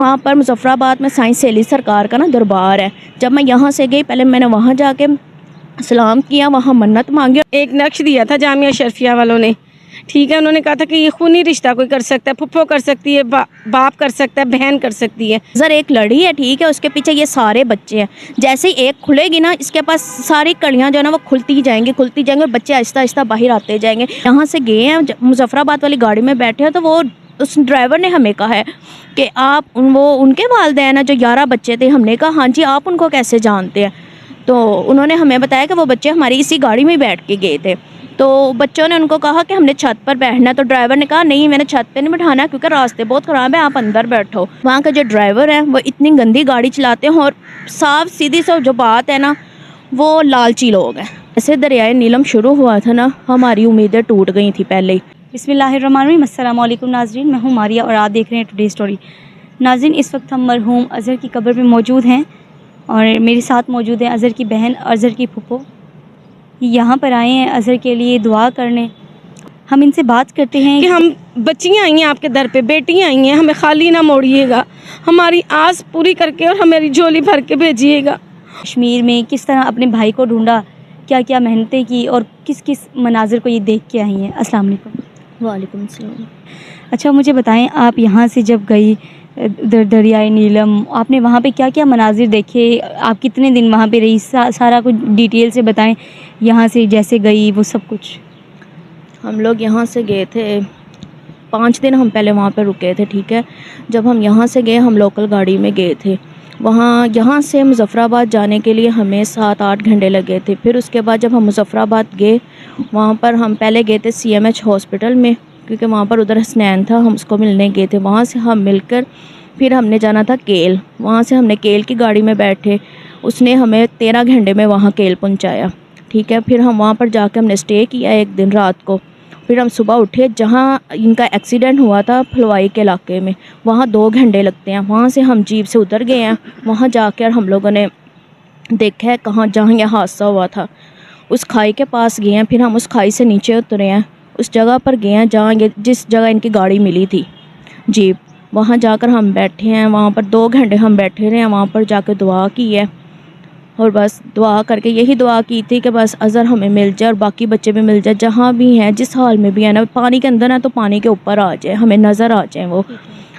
وہاں پر مظفرآباد میں سائنس سیلی سرکار کا نا دربار ہے. جب میں یہاں سے گئی پہلے میں نے وہاں جا کے سلام کیا, وہاں منت مانگی. ایک نقش دیا تھا جامعہ اشرفیہ والوں نے, ٹھیک ہے, انہوں نے کہا تھا کہ یہ خونی رشتہ کوئی کر سکتا ہے, پھپھو کر سکتی ہے, باپ کر سکتا ہے, بہن کر سکتی ہے. سر ایک لڑی ہے, ٹھیک ہے, اس کے پیچھے یہ سارے بچے ہیں. جیسے ہی ایک کھلے گی نا, اس کے پاس ساری کڑیاں جو ہے نا وہ کھلتی جائیں گی اور بچے آہستہ آہستہ باہر آتے جائیں گے. یہاں سے گئے ہیں, مظفرآباد والی گاڑی میں بیٹھے ہیں, تو وہ اس ڈرائیور نے ہمیں کہا ہے کہ آپ وہ ان کے والدین ہیں جو 11 بچے تھے. ہم نے کہا ہاں جی, آپ ان کو کیسے جانتے ہیں؟ تو انہوں نے ہمیں بتایا کہ وہ بچے ہماری اسی گاڑی میں بیٹھ کے گئے تھے. تو بچوں نے ان کو کہا کہ ہم نے چھت پر بیٹھنا ہے, تو ڈرائیور نے کہا نہیں, میں نے چھت پہ نہیں بٹھانا کیونکہ راستے بہت خراب ہے, آپ اندر بیٹھو. وہاں کا جو ڈرائیور ہے وہ اتنی گندی گاڑی چلاتے ہیں, اور صاف سیدھی سو جو بات ہے نا, وہ لالچی لوگ ہیں. ایسے دریائے نیلم شروع ہوا تھا نا, ہماری امیدیں ٹوٹ گئی تھیں پہلے ہی. بسم اللہ الرحمن الرحیم. السلام علیکم ناظرین, میں ہوں ماریہ اور آپ دیکھ رہے ہیں ٹوڈے اسٹوری. ناظرین, اس وقت ہم مرحوم اظہر کی قبر پہ موجود ہیں اور میرے ساتھ موجود ہیں اظہر کی بہن, اظہر کی پھپھو. یہاں پر آئے ہیں اظہر کے لیے دعا کرنے. ہم ان سے بات کرتے ہیں کہ ہم بچیاں آئی ہیں آپ کے در پہ, بیٹیاں آئی ہیں, ہمیں خالی نہ موڑیے گا, ہماری آس پوری کر کے اور ہماری جھولی بھر کے بھیجیے گا. کشمیر میں کس طرح اپنے بھائی کو ڈھونڈا, کیا کیا محنتیں کی اور کس کس مناظر کو یہ دیکھ کے آئی ہیں. السلام علیکم. وعلیکم السلام. اچھا, مجھے بتائیں, آپ یہاں سے جب گئی دریائے نیلم, آپ نے وہاں پہ کیا کیا مناظر دیکھے, آپ کتنے دن وہاں پہ رہی, سارا کچھ ڈیٹیل سے بتائیں. یہاں سے جیسے گئی وہ سب کچھ. ہم لوگ یہاں سے گئے تھے 5 دن, ہم پہلے وہاں پہ رکے تھے, ٹھیک ہے. جب ہم یہاں سے گئے, ہم لوکل گاڑی میں گئے تھے. یہاں سے مظفرآباد جانے کے لیے ہمیں 7-8 گھنٹے لگے تھے. پھر اس کے بعد جب ہم مظفرآباد گئے, وہاں پر ہم پہلے گئے تھے CMH ہاسپٹل میں, کیونکہ وہاں پر ادھر حسنین تھا, ہم اس کو ملنے گئے تھے. وہاں سے ہم مل کر پھر ہم نے جانا تھا کیل. وہاں سے ہم نے کیل کی گاڑی میں بیٹھے, اس نے ہمیں 13 گھنٹے میں وہاں کیل پہنچایا, ٹھیک ہے. پھر ہم وہاں پر جا کے ہم نے اسٹے کیا ایک دن رات کو. پھر ہم صبح اٹھے, جہاں ان کا ایکسیڈنٹ ہوا تھا پھلوائی کے علاقے میں, وہاں 2 گھنٹے لگتے ہیں. وہاں سے ہم جیپ سے اتر گئے ہیں. وہاں جا کر ہم لوگوں نے دیکھا ہے جہاں یہ حادثہ ہوا تھا, اس کھائی کے پاس گئے ہیں. پھر ہم اس کھائی سے نیچے اترے ہیں, اس جگہ پر گئے ہیں جہاں جس جگہ ان کی گاڑی ملی تھی جیپ. وہاں جا کر ہم بیٹھے ہیں, وہاں پر 2 گھنٹے ہم بیٹھے رہے ہیں. وہاں پر جا کے دعا کی ہے, اور بس دعا کر کے یہی دعا کی تھی کہ بس اظہر ہمیں مل جائے اور باقی بچے بھی مل جائے, جہاں بھی ہیں, جس حال میں بھی ہیں نا, پانی کے اندر ہے تو پانی کے اوپر آ جائے, ہمیں نظر آ جائیں وہ.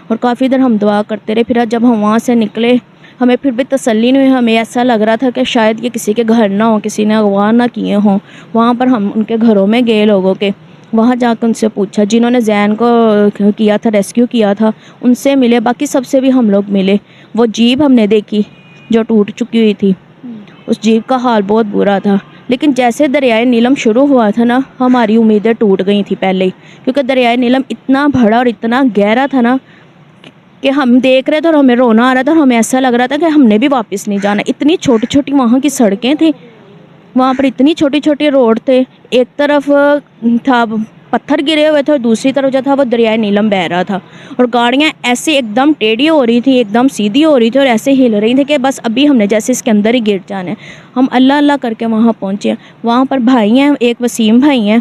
اور کافی دیر ہم دعا کرتے رہے. پھر جب ہم وہاں سے نکلے, ہمیں پھر بھی تسلی نہیں ہوئی. ہمیں ایسا لگ رہا تھا کہ شاید یہ کسی کے گھر نہ ہوں, کسی نے اغوا نہ کیے ہوں. وہاں پر ہم ان کے گھروں میں گئے لوگوں کے, وہاں جا کے ان سے پوچھا, جنہوں نے زین کو کیا تھا, ریسکیو کیا تھا, ان سے ملے. باقی سب سے بھی ہم لوگ ملے. وہ جیپ ہم نے دیکھی جو ٹوٹ چکی ہوئی تھی, اس جیپ کا حال بہت برا تھا. لیکن جیسے دریائے نیلم شروع ہوا تھا نا, ہماری امیدیں ٹوٹ گئی تھیں پہلے ہی, کیونکہ دریائے نیلم اتنا بڑا اور اتنا گہرا تھا نا کہ ہم دیکھ رہے تھے اور ہمیں رونا آ رہا تھا, اور ہمیں ایسا لگ رہا تھا کہ ہم نے بھی واپس نہیں جانا. اتنی چھوٹی چھوٹی وہاں کی سڑکیں تھیں, وہاں پر اتنی چھوٹی چھوٹی روڈ تھے. ایک طرف تھا پتھر گرے ہوئے تھے, اور دوسری طرف جو تھا وہ دریائے نیلم بہہ رہا تھا. اور گاڑیاں ایسے ایک دم ٹیڑھی ہو رہی تھی, ایک دم سیدھی ہو رہی تھی, اور ایسے ہل رہی تھی کہ بس ابھی ہم نے جیسے اس کے اندر ہی گر جانا ہے. ہم اللہ اللہ کر کے وہاں پہنچے. وہاں پر بھائی ہیں, ایک وسیم بھائی ہیں,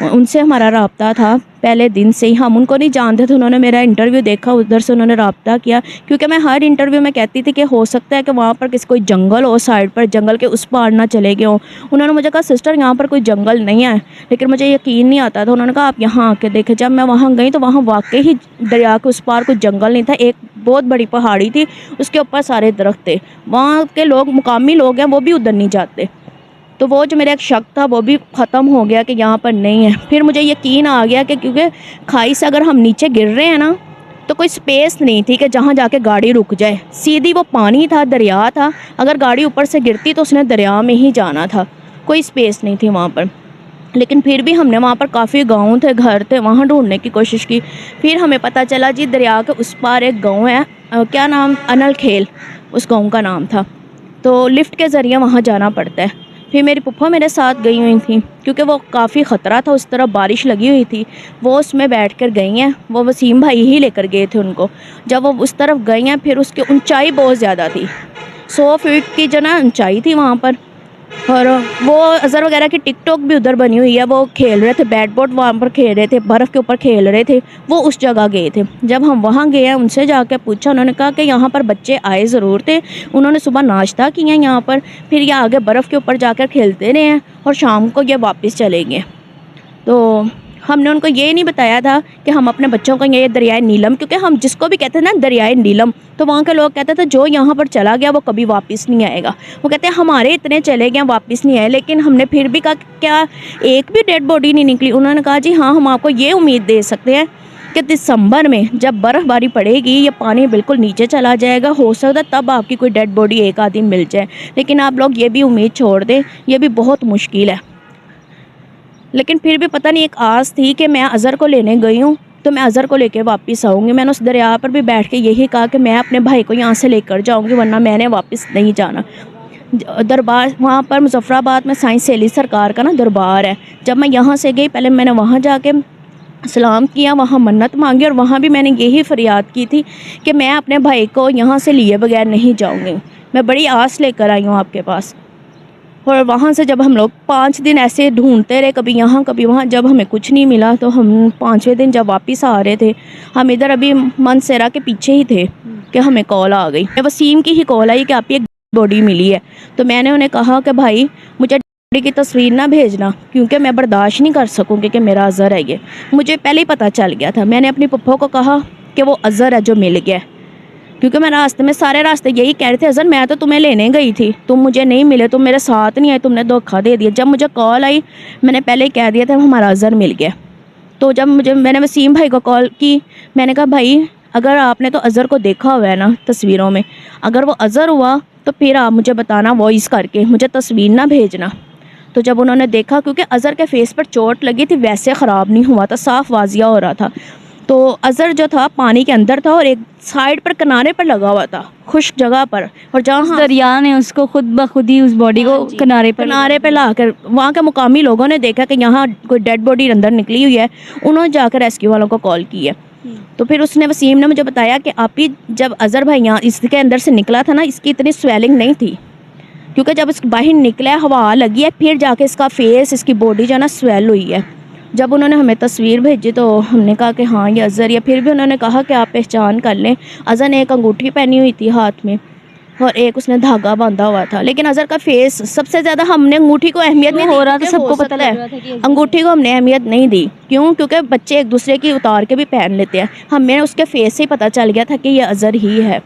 ان سے ہمارا رابطہ تھا پہلے دن سے ہی. ہم ان کو نہیں جانتے تھے, انہوں نے میرا انٹرویو دیکھا, ادھر سے انہوں نے رابطہ کیا, کیونکہ میں ہر انٹرویو میں کہتی تھی کہ ہو سکتا ہے کہ وہاں پر کوئی جنگل ہو سائڈ پر, جنگل کے اس پار نہ چلے گئے ہوں. انہوں نے مجھے کہا سسٹر یہاں پر کوئی جنگل نہیں ہے, لیکن مجھے یقین نہیں آتا تھا. انہوں نے کہا آپ یہاں آ کے دیکھیں. جب میں وہاں گئی تو وہاں واقعی ہی دریا کے اس پار کوئی جنگل نہیں تھا, ایک بہت بڑی پہاڑی تھی, اس کے اوپر سارے درخت تھے. وہاں کے لوگ مقامی لوگ ہیں, وہ بھی ادھر نہیں جاتے. تو وہ جو میرا ایک شک تھا وہ بھی ختم ہو گیا کہ یہاں پر نہیں ہے. پھر مجھے یقین آ گیا کہ کیونکہ کھائی سے اگر ہم نیچے گر رہے ہیں نا, تو کوئی سپیس نہیں تھی کہ جہاں جا کے گاڑی رک جائے. سیدھی وہ پانی تھا, دریا تھا, اگر گاڑی اوپر سے گرتی تو اس نے دریا میں ہی جانا تھا, کوئی سپیس نہیں تھی وہاں پر. لیکن پھر بھی ہم نے وہاں پر کافی گاؤں تھے, گھر تھے, وہاں ڈھونڈنے کی کوشش کی. پھر ہمیں پتہ چلا جی دریا کے اس پار ایک گاؤں ہے, کیا نام, انل کھیل اس گاؤں کا نام تھا. تو لفٹ کے ذریعے وہاں جانا پڑتا ہے. پھر میری پھپھا میرے ساتھ گئی ہوئی تھیں, کیونکہ وہ کافی خطرہ تھا, اس طرح بارش لگی ہوئی تھی. وہ اس میں بیٹھ کر گئی ہیں, وہ وسیم بھائی ہی لے کر گئے تھے ان کو. جب وہ اس طرف گئی ہیں, پھر اس کی اونچائی بہت زیادہ تھی, 100 فٹ کی جو نا اونچائی تھی وہاں پر. اور وہ اظہر وغیرہ کی ٹک ٹاک بھی ادھر بنی ہوئی ہے، وہ کھیل رہے تھے بیٹ بورڈ وہاں پر کھیل رہے تھے، برف کے اوپر کھیل رہے تھے، وہ اس جگہ گئے تھے۔ جب ہم وہاں گئے ہیں ان سے جا کے پوچھا، انہوں نے کہا کہ یہاں پر بچے آئے ضرور تھے، انہوں نے صبح ناشتہ کیا یہاں پر، پھر یہ آگے برف کے اوپر جا کر کھیلتے رہے ہیں اور شام کو یہ واپس چلے گئے۔ تو ہم نے ان کو یہ نہیں بتایا تھا کہ ہم اپنے بچوں کو یہ دریائے نیلم، کیونکہ ہم جس کو بھی کہتے ہیں نا دریائے نیلم، تو وہاں کے لوگ کہتے تھے جو یہاں پر چلا گیا وہ کبھی واپس نہیں آئے گا۔ وہ کہتے ہیں ہمارے اتنے چلے گئے واپس نہیں آئے، لیکن ہم نے پھر بھی کہا کہ کیا ایک بھی ڈیڈ باڈی نہیں نکلی؟ انہوں نے کہا جی ہاں، ہم آپ کو یہ امید دے سکتے ہیں کہ دسمبر میں جب برف باری پڑے گی، یہ پانی بالکل نیچے چلا جائے گا، ہو سکتا ہے تب آپ کی کوئی ڈیڈ باڈی ایک آدھی مل جائے، لیکن آپ لوگ یہ بھی امید چھوڑ دیں، یہ بھی بہت مشکل ہے۔ لیکن پھر بھی پتہ نہیں ایک آس تھی کہ میں اظہر کو لینے گئی ہوں تو میں اظہر کو لے کے واپس آؤں گی۔ میں نے اس دریا پر بھی بیٹھ کے یہی کہا کہ میں اپنے بھائی کو یہاں سے لے کر جاؤں گی، ورنہ میں نے واپس نہیں جانا۔ دربار وہاں پر مظفر آباد میں سائنس سیلی سرکار کا نا دربار ہے، جب میں یہاں سے گئی پہلے میں نے وہاں جا کے سلام کیا، وہاں منت مانگی، اور وہاں بھی میں نے یہی فریاد کی تھی کہ میں اپنے بھائی کو یہاں سے لیے بغیر نہیں جاؤں گی، میں بڑی آس لے کر آئی ہوں آپ کے پاس۔ اور وہاں سے جب ہم لوگ 5 دن ایسے ڈھونڈتے رہے، کبھی یہاں کبھی وہاں، جب ہمیں کچھ نہیں ملا تو ہم 5ویں دن جب واپس آ رہے تھے، ہم ادھر ابھی منسیرا کے پیچھے ہی تھے کہ ہمیں کال آ گئی، وسیم کی ہی کال آئی کہ آپ کی ایک باڈی ملی ہے۔ تو میں نے انہیں کہا کہ بھائی مجھے باڈی کی تصویر نہ بھیجنا، کیونکہ میں برداشت نہیں کر سکوں گی کہ میرا اظہر ہے یہ، مجھے پہلے ہی پتہ چل گیا تھا۔ میں نے اپنی پپھو کو کہا کہ وہ اظہر ہے جو مل گیا، کیونکہ میں راستے میں سارے راستے یہی کہہ رہے تھے اظہر میں تو تمہیں لینے گئی تھی، تم مجھے نہیں ملے، تم میرے ساتھ نہیں آئے، تم نے دھوکہ دے دیا۔ جب مجھے کال آئی میں نے پہلے ہی کہہ دیا تھا ہمارا اظہر مل گیا۔ تو جب میں نے وسیم بھائی کو کال کی، میں نے کہا بھائی اگر آپ نے تو اظہر کو دیکھا ہوا ہے نا تصویروں میں، اگر وہ اظہر ہوا تو پھر آپ مجھے بتانا وائس کر کے، مجھے تصویر نہ بھیجنا۔ تو جب انہوں نے دیکھا، کیونکہ اظہر کے فیس پر چوٹ لگی تھی، ویسے خراب نہیں ہوا تھا، صاف واضح ہو رہا تھا، تو اظہر جو تھا پانی کے اندر تھا اور ایک سائڈ پر کنارے پر لگا ہوا تھا، خشک جگہ پر، اور جہاں دریا نے اس کو خود بخود ہی اس باڈی کو کنارے پہ لا کر، وہاں کے مقامی لوگوں نے دیکھا کہ یہاں کوئی ڈیڈ باڈی اندر نکلی ہوئی ہے، انہوں نے جا کر ریسکیو والوں کو کال کی ہے۔ تو پھر اس نے وسیم نے مجھے بتایا کہ آپ ہی جب اظہر بھائی یہاں اس کے اندر سے نکلا تھا نا، اس کی اتنی سویلنگ نہیں تھی، کیونکہ جب اس باہر نکلا ہے ہوا لگی ہے، پھر جا کے اس کا فیس، اس کی باڈی جو ہے نا سویل ہوئی ہے۔ جب انہوں نے ہمیں تصویر بھیجی تو ہم نے کہا کہ ہاں یہ اظہر ہے۔ پھر بھی انہوں نے کہا کہ آپ پہچان کر لیں۔ اظہر نے ایک انگوٹھی پہنی ہوئی تھی ہاتھ میں اور ایک اس نے دھاگا باندھا ہوا تھا، لیکن اظہر کا فیس سب سے زیادہ، ہم نے انگوٹھی کو اہمیت نہیں ہو رہا تھا، دی، سب کو پتہ سکتا لگ رہا تھا کہ ہے انگوٹھی کو ہم نے اہمیت نہیں دی، کیوں؟ کیونکہ بچے ایک دوسرے کی اتار کے بھی پہن لیتے ہیں، ہمیں اس کے فیس سے ہی پتہ چل گیا تھا کہ یہ اظہر ہی ہے۔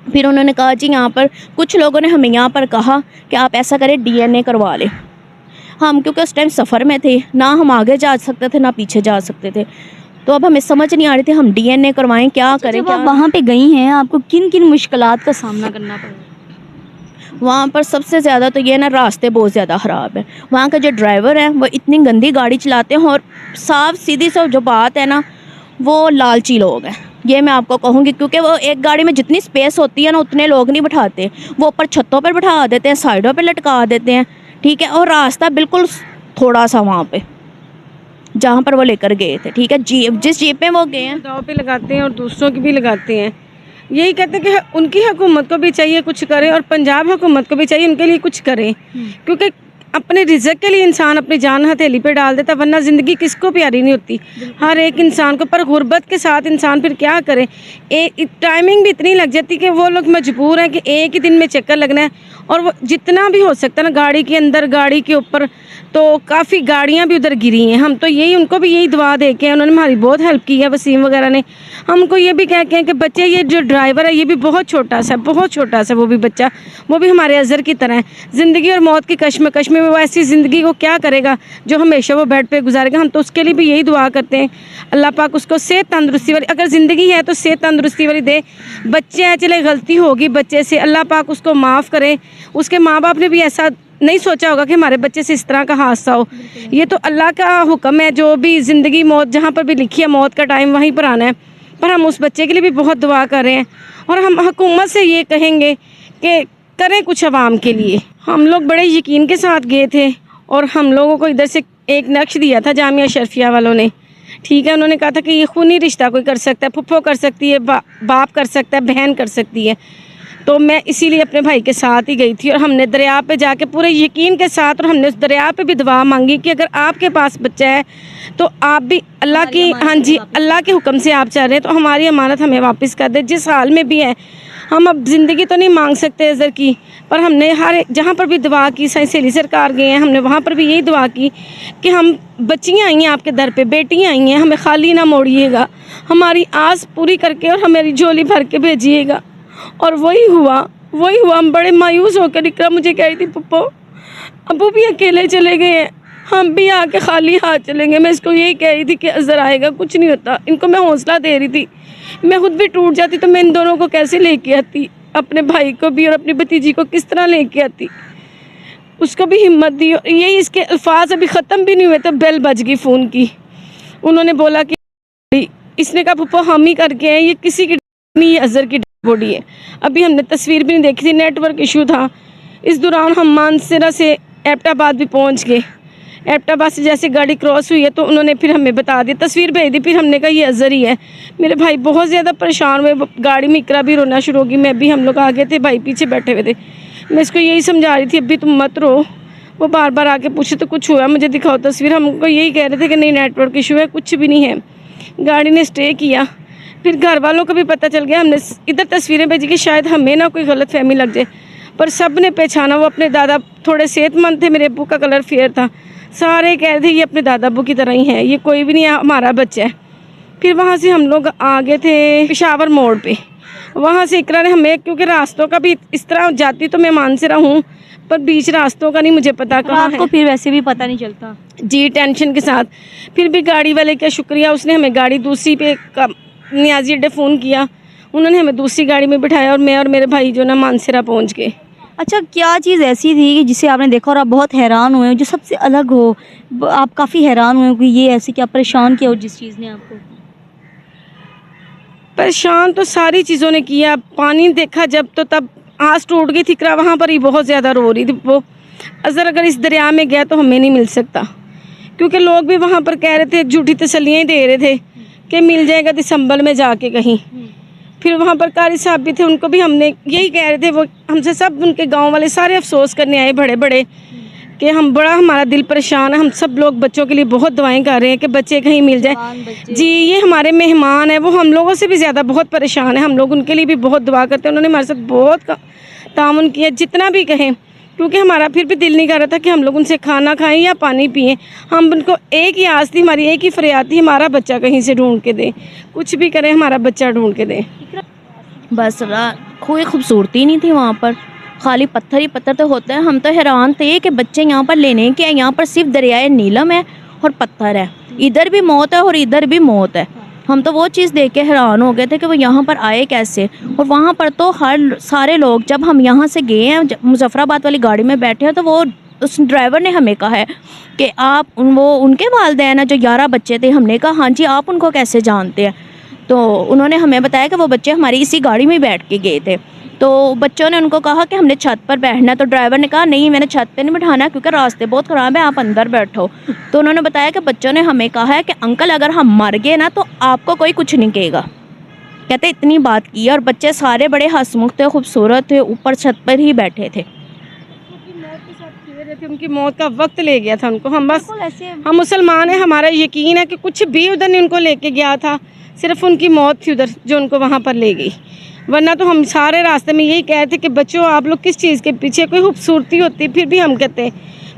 پھر انہوں نے کہا جی یہاں پر کچھ لوگوں نے ہمیں یہاں پر کہا کہ آپ ایسا کریں DNA کروا لیں۔ ہم کیونکہ اس ٹائم سفر میں تھے، نہ ہم آگے جا سکتے تھے نہ پیچھے جا سکتے تھے، تو اب ہمیں سمجھ نہیں آ رہی تھی ہم DNA کروائیں کیا کریں۔ جب آپ وہاں پہ گئی ہیں آپ کو کن کن مشکلات کا سامنا کرنا پڑا؟ وہاں پر سب سے زیادہ تو یہ نا راستے بہت زیادہ خراب ہیں، وہاں کے جو ڈرائیور ہیں وہ اتنی گندی گاڑی چلاتے ہیں، اور صاف سیدھی سو جو بات ہے نا، وہ لالچی لوگ ہیں، یہ میں آپ کو کہوں گی، کیونکہ وہ ایک گاڑی میں جتنی سپیس ہوتی ہے نا اتنے لوگ نہیں بٹھاتے، وہ اوپر چھتوں پر بٹھا دیتے ہیں، سائڈوں پہ لٹکا دیتے ہیں، ٹھیک ہے، اور راستہ بالکل تھوڑا سا وہاں پہ جہاں پر وہ لے کر گئے تھے، ٹھیک ہے، جس جیپ میں وہ گئے ہیں داؤ پہ لگاتے ہیں اور دوسروں کی بھی لگاتے ہیں۔ یہی کہتے ہیں کہ ان کی حکومت کو بھی چاہیے کچھ کرے، اور پنجاب حکومت کو بھی چاہیے ان کے لیے کچھ کرے، کیونکہ اپنے رزق کے لیے انسان اپنی جان ہتھیلی پہ ڈال دیتا، ورنہ زندگی کس کو پیاری نہیں ہوتی ہر ایک انسان کو، پر غربت کے ساتھ انسان پھر کیا کرے، ٹائمنگ بھی اتنی لگ جاتی کہ وہ لوگ مجبور ہیں کہ ایک ہی دن میں چکر لگنا ہے، اور وہ جتنا بھی ہو سکتا ہے نا گاڑی کے اندر گاڑی کے اوپر، تو کافی گاڑیاں بھی ادھر گری ہیں، ہم تو یہی ان کو بھی یہی دعا دے کے، انہوں نے ہماری بہت ہیلپ کی ہے، وسیم وغیرہ نے ہم کو یہ بھی کہہ کے کہ بچے یہ جو ڈرائیور ہے یہ بھی بہت چھوٹا سا، بہت چھوٹا سا وہ بھی بچہ، وہ بھی ہمارے اظہر کی طرح ہے، زندگی اور موت کی کشمکش میں وہ ایسی زندگی کو کیا کرے گا جو ہمیشہ وہ بیڈ پہ گزارے گا، ہم تو اس کے لیے بھی یہی دعا کرتے ہیں اللہ پاک اس کو صحت تندرستی والی، اگر زندگی ہے تو صحت تندرستی والی دے، بچے ہیں چلے غلطی ہوگی بچے سے، اللہ پاک اس کو معاف کرے، اس کے ماں باپ نے بھی ایسا نہیں سوچا ہوگا کہ ہمارے بچے سے اس طرح کا حادثہ ہو، یہ تو اللہ کا حکم ہے، جو بھی زندگی موت جہاں پر بھی لکھی ہے موت کا ٹائم وہیں پر آنا ہے، پر ہم اس بچے کے لیے بھی بہت دعا کر رہے ہیں، اور ہم حکومت سے یہ کہیں گے کہ کریں کچھ عوام کے لیے۔ ہم لوگ بڑے یقین کے ساتھ گئے تھے، اور ہم لوگوں کو ادھر سے ایک نقش دیا تھا جامعہ اشرفیہ والوں نے، ٹھیک ہے، انہوں نے کہا تھا کہ یہ خونی رشتہ کوئی کر سکتا ہے، پھپھو کر سکتی ہے، باپ کر سکتا ہے، بہن کر سکتی ہے، تو میں اسی لیے اپنے بھائی کے ساتھ ہی گئی تھی, اور ہم نے دریا پہ جا کے پورے یقین کے ساتھ, اور ہم نے اس دریا پہ بھی دعا مانگی کہ اگر آپ کے پاس بچہ ہے تو آپ بھی اللہ کی, ہاں جی, اللہ کے حکم سے آپ چل رہے ہیں تو ہماری امانت ہمیں واپس کر دے. جس حال میں بھی ہے, ہم اب زندگی تو نہیں مانگ سکتے اظہر کی, پر ہم نے ہر جہاں پر بھی دعا کی, سہیلی سرکار گئے ہیں, ہم نے وہاں پر بھی یہی دعا کی کہ ہم بچیاں آئی ہیں آپ کے در پہ, بیٹیاں آئی ہیں, ہمیں خالی نہ موڑیے گا, ہماری آس پوری کر کے اور ہماری جھولی بھر کے بھیجیے گا. اور وہی ہوا. ہم بڑے مایوس ہو کر اقرا مجھے کہہ رہی تھی پپو ابو بھی اکیلے چلے گئے ہیں, ہم بھی آ کے خالی ہاتھ چلیں گے. میں اس کو یہی کہہ رہی تھی کہ اظہر آئے گا, کچھ نہیں ہوتا. ان کو میں حوصلہ دے رہی تھی. میں خود بھی ٹوٹ جاتی تو میں ان دونوں کو کیسے لے کے آتی, اپنے بھائی کو بھی اور اپنی بھتیجی کو کس طرح لے کے آتی. اس کو بھی ہمت دی. یہی اس کے الفاظ ابھی ختم بھی نہیں ہوئے تو بیل بج گئی فون کی. انہوں نے بولا کہ اس نے کہا پپو ہم ہی کر کے ہیں, یہ کسی کی نہیں, یہ اظہر کی باڈی ہے. ابھی ہم نے تصویر بھی نہیں دیکھی تھی, نیٹ ورک ایشو تھا. اس دوران ہم مانسرا سے ایبٹ آباد بھی پہنچ گئے. ایبٹ آباد سے جیسے گاڑی کراس ہوئی ہے تو انہوں نے پھر ہمیں بتا دی, تصویر بھیج دی. پھر ہم نے کہا یہ اظہر ہی ہے. میرے بھائی بہت زیادہ پریشان ہوئے, گاڑی میں اقرا بھی رونا شروع ہو گئی, میں بھی, ہم لوگ آگے تھے, بھائی پیچھے بیٹھے ہوئے تھے. میں اس کو یہی سمجھا رہی تھی ابھی تم مت رو. وہ بار بار آ کے پوچھے تو کچھ ہوا, مجھے دکھاؤ تصویر. ہم کو یہی کہہ رہے تھے کہ نہیں نیٹ ورک ایشو ہے, کچھ بھی نہیں ہے. گاڑی نے اسٹے کیا. پھر گھر والوں کو بھی پتہ چل گیا. ہم نے ادھر تصویریں بھیجی کہ شاید ہمیں نہ کوئی غلط فہمی لگ جائے, پر سب نے پہچانا. وہ اپنے دادا تھوڑے صحت مند تھے, میرے ابو کا کلر فیئر تھا. سارے کہہ رہے تھے یہ اپنے دادا ابو کی طرح ہی ہے, یہ کوئی بھی نہیں ہے, ہمارا بچہ ہے. پھر وہاں سے ہم لوگ آگے تھے پشاور موڑ پہ. وہاں سے اقرا نے ہمیں, کیونکہ راستوں کا بھی اس طرح جاتی تو میں مانسرا ہوں, پر بیچ راستوں کا نہیں مجھے پتا کہاں آپ کو پھر ویسے بھی پتہ نہیں چلتا. جی, ٹینشن کے ساتھ. پھر بھی گاڑی والے کا شکریہ, اس نے ہمیں گاڑی دوسری پہ نیازی اڈے فون کیا, انہوں نے ہمیں دوسری گاڑی میں بٹھایا, اور میں اور میرے بھائی جو نا مانسرا پہنچ گئے. اچھا, کیا چیز ایسی تھی کہ جسے آپ نے دیکھا اور آپ بہت حیران ہوئے, جو سب سے الگ ہو, آپ کافی حیران ہوئے کہ یہ ایسی کیا پریشان کیا ہو جس چیز نے آپ کو؟ پریشان تو ساری چیزوں نے کیا. پانی دیکھا جب تو تب آس ٹوٹ گئی تھی. اقرا وہاں پر ہی بہت زیادہ رو رہی تھی. وہ اظہر اگر اس دریا میں گیا تو ہمیں نہیں مل سکتا, کیونکہ لوگ بھی وہاں پر کہہ رہے تھے, جھوٹی تسلیاں ہی دے رہے تھے کہ مل جائے گا دسمبر میں جا کے کہیں. پھر وہاں پر قاری صاحب بھی تھے, ان کو بھی ہم نے یہی کہہ رہے تھے. وہ ہم سے سب ان کے گاؤں والے سارے افسوس کرنے آئے بڑے بڑے کہ ہمارا دل پریشان ہے. ہم سب لوگ بچوں کے لیے بہت دعائیں کر رہے ہیں کہ بچے کہیں مل جائیں. جی, یہ ہمارے مہمان ہیں, وہ ہم لوگوں سے بھی زیادہ بہت پریشان ہیں. ہم لوگ ان کے لیے بھی بہت دعا کرتے ہیں. انہوں نے ہمارے ساتھ بہت تعاون کیا, جتنا بھی کہیں, کیونکہ ہمارا پھر بھی دل نہیں کر رہا تھا کہ ہم لوگ ان سے کھانا کھائیں یا پانی پئیں. ہم ان کو ایک ہی آس تھی, ہماری ایک ہی فریاد تھی, ہمارا بچہ کہیں سے ڈھونڈ کے دیں, کچھ بھی کریں ہمارا بچہ ڈھونڈ کے دیں. بس کوئی خوبصورتی نہیں تھی وہاں پر, خالی پتھر ہی پتھر تو ہوتا ہے. ہم تو حیران تھے کہ بچے یہاں پر لینے کے ہیں, یہاں پر صرف دریائے نیلم ہے اور پتھر ہے, ادھر بھی موت ہے اور ادھر بھی موت ہے. ہم تو وہ چیز دیکھ کے حیران ہو گئے تھے کہ وہ یہاں پر آئے کیسے. اور وہاں پر تو سارے لوگ, جب ہم یہاں سے گئے ہیں مظفر آباد والی گاڑی میں بیٹھے ہیں, تو وہ اس ڈرائیور نے ہمیں کہا ہے کہ آپ وہ ان کے والدین ہیں جو 11 بچے تھے. ہم نے کہا ہاں جی, آپ ان کو کیسے جانتے ہیں؟ تو انہوں نے ہمیں بتایا کہ وہ بچے ہماری اسی گاڑی میں بیٹھ کے گئے تھے. تو بچوں نے ان کو کہا کہ ہم نے چھت پر بیٹھنا ہے. تو ڈرائیور نے کہا نہیں, میں نے چھت پہ نہیں بٹھانا کیونکہ راستے بہت خراب ہیں, آپ اندر بیٹھو. تو انہوں نے بتایا کہ بچوں نے ہمیں کہا ہے کہ انکل اگر ہم مر گئے نا تو آپ کو کوئی کچھ نہیں کہے گا. کہتے اتنی بات کی, اور بچے سارے بڑے ہنسمکھ تھے, خوبصورت تھے, اوپر چھت پر ہی بیٹھے تھے. ان کی موت کا وقت لے گیا تھا ان کو. ہم مسلمان ہیں, ہمارا یقین ہے کہ کچھ بھی ادھر نہیں ان کو لے کے گیا تھا, صرف ان کی موت تھی ادھر جو ان کو وہاں پر لے گئی. ورنہ تو ہم سارے راستے میں یہی کہتے کہ بچوں آپ لوگ کس چیز کے پیچھے, کوئی خوبصورتی ہوتی پھر بھی ہم کہتے,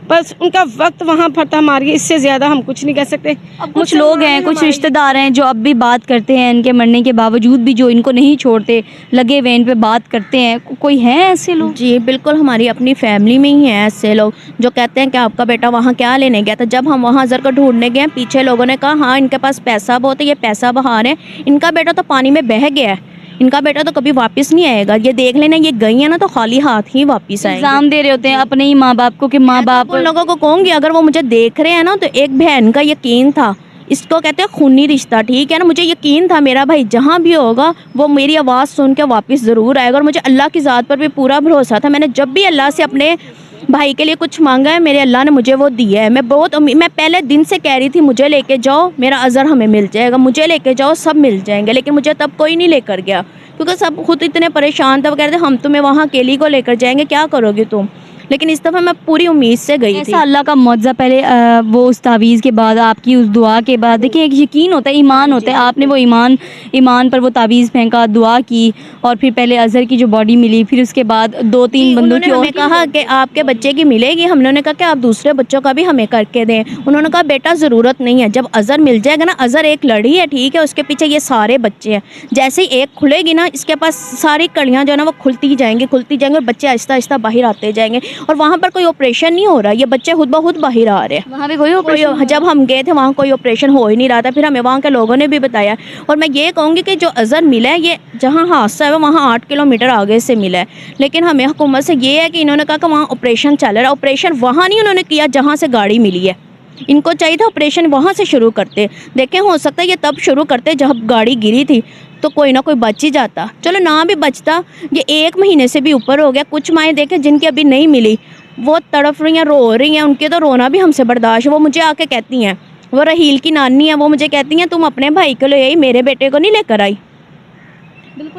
بس ان کا وقت وہاں پر تھا. ہماری اس سے زیادہ ہم کچھ نہیں کہہ سکتے. اب کچھ لوگ ہیں, کچھ رشتہ دار ہیں جو اب بھی بات کرتے ہیں ان کے مرنے کے باوجود بھی, جو ان کو نہیں چھوڑتے, لگے ہوئے ان پہ بات کرتے ہیں. کوئی ہیں ایسے لوگ؟ جی بالکل, ہماری اپنی فیملی میں ہی ہیں ایسے لوگ جو کہتے ہیں کہ آپ کا بیٹا وہاں کیا لینے گیا تھا. جب ہم وہاں اظہر کو ڈھونڈنے گئے, پیچھے لوگوں نے کہا ہاں ان کے پاس پیسہ بہت ہے, یہ پیسہ بہا رہے ہیں, ان کا بیٹا تو پانی میں بہہ گیا ہے, ان کا بیٹا تو کبھی واپس نہیں آئے گا. یہ دیکھ لینا, یہ گئی ہیں نا تو خالی ہاتھ ہی واپس آئیں گے. الزام دے رہے ہوتے ہیں اپنے ہی ماں باپ کو کہ ماں باپ. ان لوگوں کو کہوں گی اگر وہ مجھے دیکھ رہے ہیں نا, تو ایک بہن کا یقین تھا, اس کو کہتے ہیں خونی رشتہ, ٹھیک ہے نا. مجھے یقین تھا میرا بھائی جہاں بھی ہوگا وہ میری آواز سن کے واپس ضرور آئے گا, اور مجھے اللہ کی ذات پر بھی پورا بھروسہ تھا. میں نے جب بھی اللہ سے اپنے بھائی کے لیے کچھ مانگا ہے, میرے اللہ نے مجھے وہ دیا ہے. میں پہلے دن سے کہہ رہی تھی مجھے لے کے جاؤ, میرا اظہر ہمیں مل جائے گا, مجھے لے کے جاؤ, سب مل جائیں گے. لیکن مجھے تب کوئی نہیں لے کر گیا, کیونکہ سب خود اتنے پریشان تھے، وہ کہہ رہے تھے ہم تمہیں وہاں اکیلی کو لے کر جائیں گے، کیا کرو گی تم. لیکن اس دفعہ میں پوری امید سے گئی تھی. ایسا اللہ کا معجزہ پہلے وہ اس تعویذ کے بعد آپ کی اس دعا کے بعد دیکھیں ایک یقین ہوتا ہے، ایمان ہوتا ہے. آپ نے وہ ایمان پر وہ تعویذ پھینکا، دعا کی، اور پھر پہلے اظہر کی جو باڈی ملی، پھر اس کے بعد 2-3 بندوں کی. انہوں نے کہا کہ آپ کے بچے کی ملے گی. ہم نے کہا کہ آپ دوسرے بچوں کا بھی ہمیں کر کے دیں. انہوں نے کہا بیٹا ضرورت نہیں ہے، جب اظہر مل جائے گا نا، اظہر ایک لڑی ہے ٹھیک ہے، اس کے پیچھے یہ سارے بچے ہیں. جیسے ہی ایک کھلے گی نا، اس کے پاس ساری کڑیاں جو ہے نا وہ کھلتی جائیں گی اور بچے آہستہ آہستہ باہر آتے جائیں گے. اور وہاں پر کوئی آپریشن نہیں ہو رہا، یہ بچے خود بخود باہر آ رہے ہیں. وہاں پہ کوئی آپریشن جب ہم گئے تھے وہاں کوئی آپریشن ہو ہی نہیں رہا تھا. پھر ہمیں وہاں کے لوگوں نے بھی بتایا. اور میں یہ کہوں گی کہ جو اظہر ملا ہے، یہ جہاں حادثہ ہے وہاں 8 کلومیٹر آگے سے ملا ہے. لیکن ہمیں حکومت سے یہ ہے کہ انہوں نے کہا کہ وہاں آپریشن چل رہا ہے. آپریشن وہاں نہیں انہوں نے کیا جہاں سے گاڑی ملی ہے. ان کو چاہیے تھا آپریشن وہاں سے شروع کرتے. دیکھیں ہو سکتا ہے یہ تب شروع کرتے جب گاڑی گری تھی تو کوئی نہ کوئی بچ ہی جاتا. چلو نہ بھی بچتا، یہ 1 مہینے سے بھی اوپر ہو گیا. کچھ مائیں دیکھیں جن کی ابھی نہیں ملی، وہ تڑپ رہی ہیں، رو رہی ہیں. ان کے تو رونا بھی ہم سے برداشت. وہ مجھے آ کے کہتی ہیں، وہ رحیل کی نانی ہے، وہ مجھے کہتی ہیں تم اپنے بھائی کو لے آئی، میرے بیٹے کو نہیں لے کر آئی.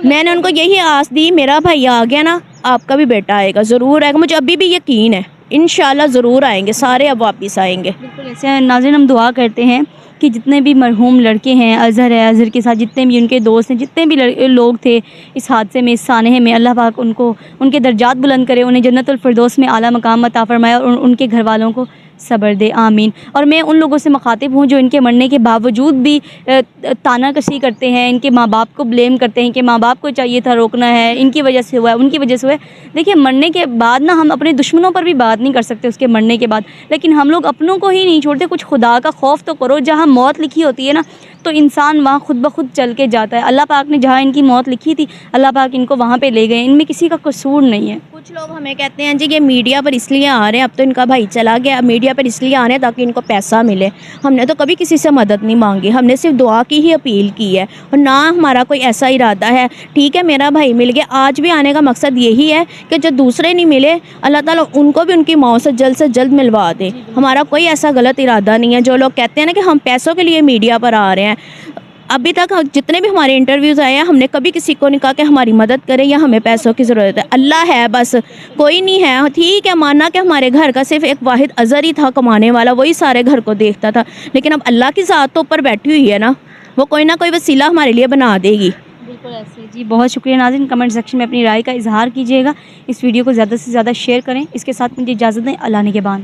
میں نے ان کو یہی آس دی، میرا بھائی آ گیا نا، آپ کا بھی بیٹا آئے گا، ضرور آئے گا. مجھے ابھی بھی یقین ہے انشاءاللہ ضرور آئیں گے، سارے اب واپس آئیں گے. بالکل ایسے. ناظرین ہم دعا کرتے ہیں کہ جتنے بھی مرحوم لڑکے ہیں، اظہر ہے، اظہر کے ساتھ جتنے بھی ان کے دوست ہیں، جتنے بھی لوگ تھے اس حادثے میں، اس سانحے میں، اللہ پاک ان کے درجات بلند کرے، انہیں جنت الفردوس میں اعلیٰ مقام عطا فرمائے، اور ان کے گھر والوں کو صبر دے، آمین. اور میں ان لوگوں سے مخاطب ہوں جو ان کے مرنے کے باوجود بھی تانا کشی کرتے ہیں، ان کے ماں باپ کو بلیم کرتے ہیں کہ ماں باپ کو چاہیے تھا روکنا ہے، ان کی وجہ سے ہوا ہے، ان کی وجہ سے ہوا ہے. دیکھیے مرنے کے بعد نا ہم اپنے دشمنوں پر بھی بات نہیں کر سکتے اس کے مرنے کے بعد، لیکن ہم لوگ اپنوں کو ہی نہیں چھوڑتے. کچھ خدا کا خوف تو کرو. جہاں موت لکھی ہوتی ہے نا تو انسان وہاں خود بخود چل کے جاتا ہے. اللہ پاک نے جہاں ان کی موت لکھی تھی، اللہ پاک ان کو وہاں پہ لے گئے. ان میں کسی کا قصور نہیں ہے. کچھ لوگ ہمیں کہتے ہیں جی یہ میڈیا پر اس لیے آ رہے ہیں، اب تو ان کا بھائی چلا گیا، میڈیا پر اس لیے آ رہے ہیں تاکہ ان کو پیسہ ملے. ہم نے تو کبھی کسی سے مدد نہیں مانگی، ہم نے صرف دعا کی ہی اپیل کی ہے، اور نہ ہمارا کوئی ایسا ارادہ ہے. ٹھیک ہے میرا بھائی مل گیا، آج بھی آنے کا مقصد یہی ہے کہ جو دوسرے نہیں ملے اللہ تعالیٰ ان کو بھی ان کی موت سے جلد ملوا دے. ہمارا کوئی ایسا غلط ارادہ نہیں ہے. جو لوگ کہتے ہیں نا کہ ہم پیسوں کے لیے میڈیا پر آ رہے ہیں، ابھی تک جتنے بھی ہمارے انٹرویوز آئے ہیں ہم نے کبھی کسی کو نہیں کہا کہ ہماری مدد کرے یا ہمیں پیسوں کی ضرورت ہے. اللہ ہے بس، کوئی نہیں ہے. ٹھیک ہے ماننا کہ ہمارے گھر کا صرف ایک واحد اظہر ہی تھا کمانے والا، وہی سارے گھر کو دیکھتا تھا، لیکن اب اللہ کی ذات تو اوپر بیٹھی ہوئی ہے نا، وہ کوئی نہ کوئی وسیلہ ہمارے لیے بنا دے گی. بالکل ایسے. جی بہت شکریہ. ناظرین کمنٹ سیکشن میں اپنی رائے کا اظہار کیجیے گا. اس ویڈیو کو زیادہ سے زیادہ شیئر کریں. اس کے ساتھ مجھے اجازت دیں. اللہ نگہبان.